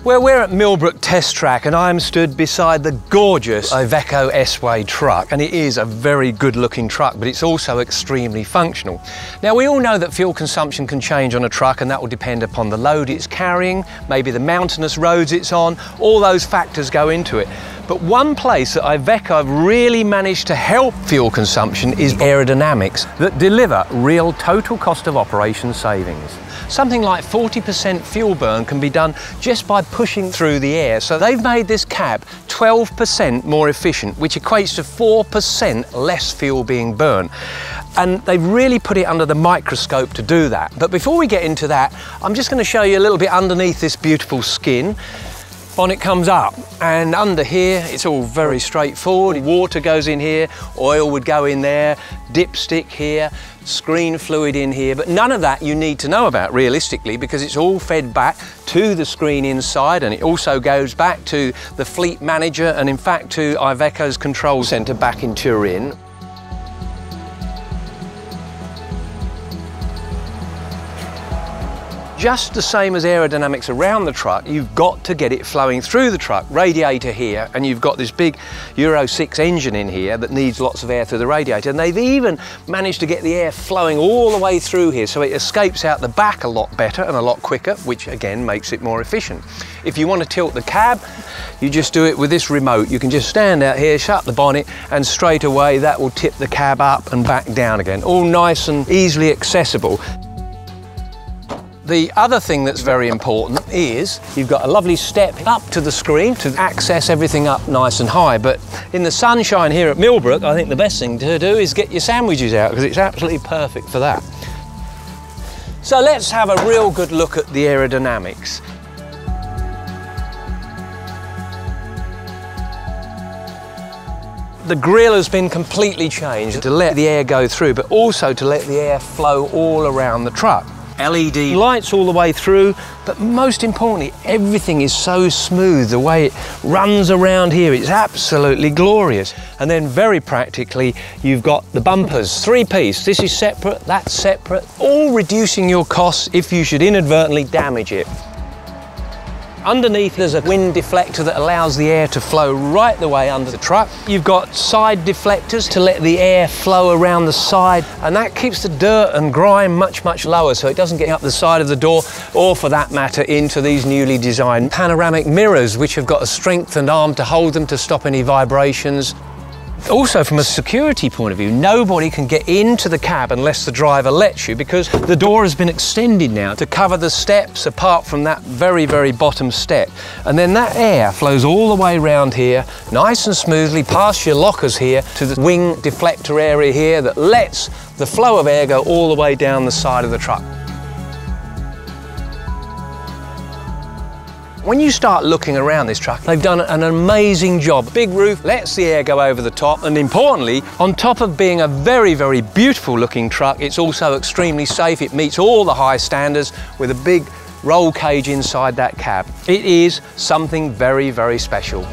Well, we're at Millbrook Test Track and I'm stood beside the gorgeous IVECO S WAY truck, and it is a very good looking truck, but it's also extremely functional. Now, we all know that fuel consumption can change on a truck, and that will depend upon the load it's carrying, maybe the mountainous roads it's on, all those factors go into it. But one place that IVECO have really managed to help fuel consumption is aerodynamics that deliver real total cost of operation savings. Something like 40% fuel burn can be done just by pushing through the air. So they've made this cab 12% more efficient, which equates to 4% less fuel being burned. And they've really put it under the microscope to do that. But before we get into that, I'm just going to show you a little bit underneath this beautiful skin. Bonnet comes up, and under here it's all very straightforward. Water goes in here, oil would go in there, dipstick here, screen fluid in here, but none of that you need to know about realistically, because it's all fed back to the screen inside, and it also goes back to the fleet manager and in fact to IVECO's control centre back in Turin. Just the same as aerodynamics around the truck, you've got to get it flowing through the truck. Radiator here, and you've got this big Euro 6 engine in here that needs lots of air through the radiator, and they've even managed to get the air flowing all the way through here so it escapes out the back a lot better and a lot quicker, which again makes it more efficient. If you want to tilt the cab, you just do it with this remote. You can just stand out here, shut the bonnet, and straight away that will tip the cab up and back down again, all nice and easily accessible. The other thing that's very important is you've got a lovely step up to the screen to access everything up nice and high. But in the sunshine here at Millbrook, I think the best thing to do is get your sandwiches out, because it's absolutely perfect for that. So let's have a real good look at the aerodynamics. The grille has been completely changed to let the air go through, but also to let the air flow all around the truck. LED lights all the way through, but most importantly, everything is so smooth. The way it runs around here, it's absolutely glorious. And then very practically, you've got the bumpers, three-piece. This is separate, that's separate, all reducing your costs if you should inadvertently damage it. Underneath there's a wind deflector that allows the air to flow right the way under the truck. You've got side deflectors to let the air flow around the side, and that keeps the dirt and grime much, much lower so it doesn't get up the side of the door, or for that matter into these newly designed panoramic mirrors, which have got a strengthened arm to hold them to stop any vibrations. Also, from a security point of view, nobody can get into the cab unless the driver lets you, because the door has been extended now to cover the steps apart from that very, very bottom step. And then that air flows all the way around here, nice and smoothly, past your lockers here to the wing deflector area here that lets the flow of air go all the way down the side of the truck. When you start looking around this truck, they've done an amazing job. Big roof lets the air go over the top, and importantly, on top of being a very, very beautiful looking truck, it's also extremely safe. It meets all the high standards with a big roll cage inside that cab. It is something very, very special.